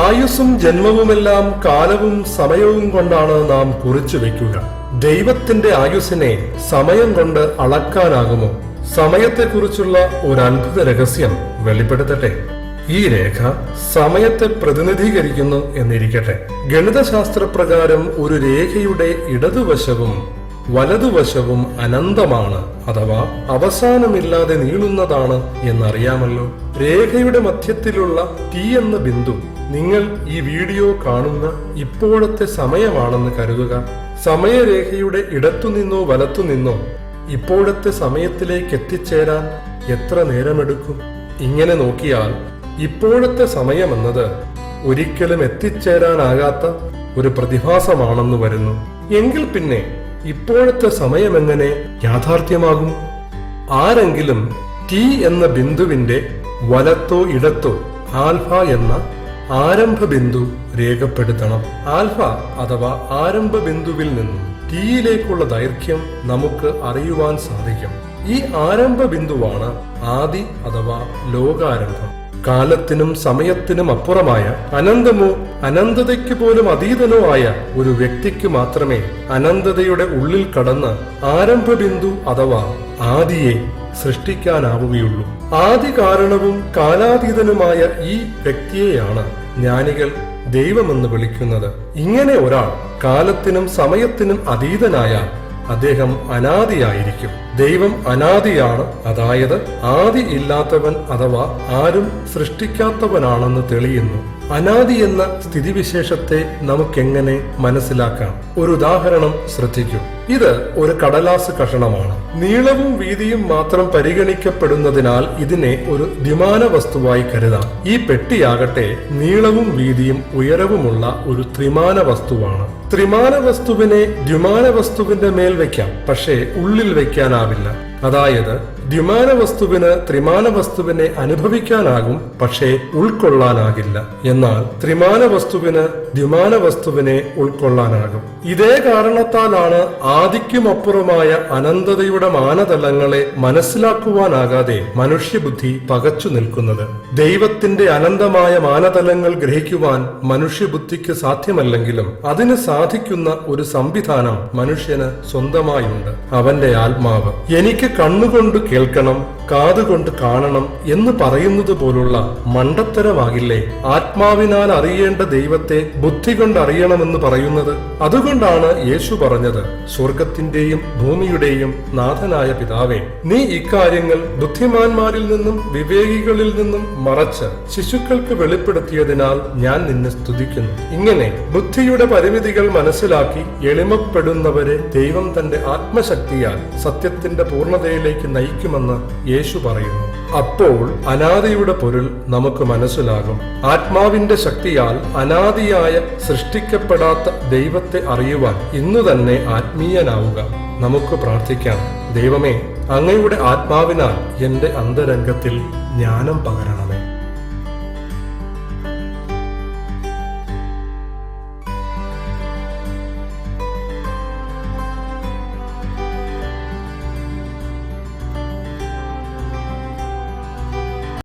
ആയുസ്സും ജന്മവുമെല്ലാം കാലവും സമയവും കൊണ്ടാണ് നാം കുറിച്ചു വെക്കുക. ദൈവത്തിന്റെ ആയുസ്സിനെ സമയം കൊണ്ട് അളക്കാനാകുമോ? സമയത്തെക്കുറിച്ചുള്ള ഒരു അത്ഭുത രഹസ്യം വെളിപ്പെടുത്തട്ടെ. ഈ രേഖ സമയത്തെ പ്രതിനിധീകരിക്കുന്നു എന്നിരിക്കട്ടെ. ഗണിതശാസ്ത്രപ്രകാരം ഒരു രേഖയുടെ ഇടതുവശവും വലതുവശവും അനന്തമാണ്, അഥവാ അവസാനമില്ലാതെ നീളുന്നതാണ് എന്നറിയാമല്ലോ. രേഖയുടെ മധ്യത്തിലുള്ള ടി എന്ന ബിന്ദു നിങ്ങൾ ഈ വീഡിയോ കാണുന്ന ഇപ്പോഴത്തെ സമയമാണെന്ന് കരുതുക. സമയരേഖയുടെ ഇടത്തുനിന്നോ വലത്തുനിന്നോ ഇപ്പോഴത്തെ സമയത്തിലേക്ക് എത്തിച്ചേരാൻ എത്ര നേരമെടുക്കും? ഇങ്ങനെ നോക്കിയാൽ ഇപ്പോഴത്തെ സമയമെന്നത് ഒരിക്കലും എത്തിച്ചേരാനാകാത്ത ഒരു പ്രതിഭാസമാണെന്ന് വരുന്നു. എങ്കിൽ പിന്നെ ഇപ്പോഴത്തെ സമയമെങ്ങനെ യാഥാർത്ഥ്യമാകും? ആരെങ്കിലും ടി എന്ന ബിന്ദുവിന്റെ വലത്തോ ഇടത്തോ ആൽഫ എന്ന ആരംഭ ബിന്ദു രേഖപ്പെടുത്തണം. ആൽഫ അഥവാ ആരംഭ ബിന്ദുവിൽ നിന്നും ടിയിലേക്കുള്ള ദൈർഘ്യം നമുക്ക് അറിയുവാൻ സാധിക്കും. ഈ ആരംഭ ബിന്ദുവാണ് ആദി അഥവാ ലോകാരംഭം. കാലത്തിനും സമയത്തിനും അപ്പുറമായ അനന്തമോ അനന്തതയ്ക്ക് പോലും അതീതനോ ആയ ഒരു വ്യക്തിക്ക് മാത്രമേ അനന്തതയുടെ ഉള്ളിൽ കടന്ന് ആരംഭ ബിന്ദു അഥവാ ആദിയെ സൃഷ്ടിക്കാനാവുകയുള്ളൂ. ആദി കാരണവും കാലാതീതനുമായ ഈ വ്യക്തിയെയാണ് ജ്ഞാനികൾ ദൈവമെന്ന് വിളിക്കുന്നത്. ഇങ്ങനെ ഒരാൾ കാലത്തിനും സമയത്തിനും അതീതനായാൽ അദ്ദേഹം അനാദിയായിരിക്കും. ദൈവം അനാദിയാണ്, അതായത് ആദി ഇല്ലാത്തവൻ അഥവാ ആരും സൃഷ്ടിക്കാത്തവനാണെന്ന് തെളിയുന്നു. അനാദി എന്ന സ്ഥിതിവിശേഷത്തെ നമുക്കെങ്ങനെ മനസ്സിലാക്കാം? ഒരു ഉദാഹരണം ശ്രദ്ധിക്കൂ. ഇത് ഒരു കടലാസ് കഷണമാണ്. നീളവും വീതിയും മാത്രം പരിഗണിക്കപ്പെടുന്നതിനാൽ ഇതിനെ ഒരു ദ്വിമാന വസ്തുവായി കരുതാം. ഈ പെട്ടിയാകട്ടെ നീളവും വീതിയും ഉയരവുമുള്ള ഒരു ത്രിമാന വസ്തുവാണ്. ത്രിമാന വസ്തുവിനെ ദ്വിമാന വസ്തുവിന്റെ മേൽ വയ്ക്കാം, പക്ഷേ ഉള്ളിൽ വയ്ക്കാനാവില്ല. അതായത് ദ്വിമാന വസ്തുവിന് ത്രിമാന വസ്തുവിനെ അനുഭവിക്കാനാകും, പക്ഷേ ഉൾക്കൊള്ളാനാകില്ല. എന്നാൽ ത്രിമാന വസ്തുവിന് ദ്വിമാന വസ്തുവിനെ ഉൾക്കൊള്ളാനാകും. ഇതേ കാരണത്താലാണ് ആദിക്കുമപ്പുറമായ അനന്തതയുടെ മാനദണ്ഡങ്ങളെ മനസ്സിലാക്കുവാനാകാതെ മനുഷ്യബുദ്ധി പകച്ചു നിൽക്കുന്നത്. ദൈവത്തിന്റെ അനന്തമായ മാനദണ്ഡങ്ങൾ ഗ്രഹിക്കുവാൻ മനുഷ്യബുദ്ധിക്ക് സാധ്യമല്ലെങ്കിലും അതിന് സാധിക്കുന്ന ഒരു സംവിധാനം മനുഷ്യന് സ്വന്തമായുണ്ട്, അവന്റെ ആത്മാവ്. എനിക്ക് കണ്ണുകൊണ്ട് കേൾക്കണം, കാതുകൊണ്ട് കാണണം എന്ന് പറയുന്നത് പോലുള്ള മണ്ടത്തരമാകില്ലേ ആത്മാവിനാൽ അറിയേണ്ട ദൈവത്തെ ബുദ്ധി കൊണ്ട് അറിയണമെന്ന് പറയുന്നത്? അതുകൊണ്ടാണ് യേശു പറഞ്ഞത്, സ്വർഗത്തിന്റെയും ഭൂമിയുടെയും നാഥനായ പിതാവേ, നീ ഇക്കാര്യങ്ങൾ ബുദ്ധിമാന്മാരിൽ നിന്നും വിവേകികളിൽ നിന്നും മറച്ച് ശിശുക്കൾക്ക് വെളിപ്പെടുത്തിയതിനാൽ ഞാൻ നിന്നെ സ്തുതിക്കുന്നു. ഇങ്ങനെ ബുദ്ധിയുടെ പരിമിതികൾ മനസ്സിലാക്കി എളിമപ്പെടുന്നവരെ ദൈവം തന്റെ ആത്മശക്തിയാൽ സത്യത്തിന്റെ പൂർണ്ണതയിലേക്ക് നയിക്കുമെന്ന് യേശു പറയുന്നു. അപ്പോൾ അനാദിയുടെ പൊരുൾ നമുക്ക് മനസ്സിലാകും. ആത്മാവിന്റെ ശക്തിയാൽ അനാദിയായ സൃഷ്ടിക്കപ്പെടാത്ത ദൈവത്തെ അറിയുവാൻ ഇന്നു തന്നെ ആത്മീയനാവുക. നമുക്ക് പ്രാർത്ഥിക്കാം. ദൈവമേ, അങ്ങയുടെ ആത്മാവിനാൽ എന്റെ അന്തരംഗത്തിൽ ജ്ഞാനം പകരണമേ.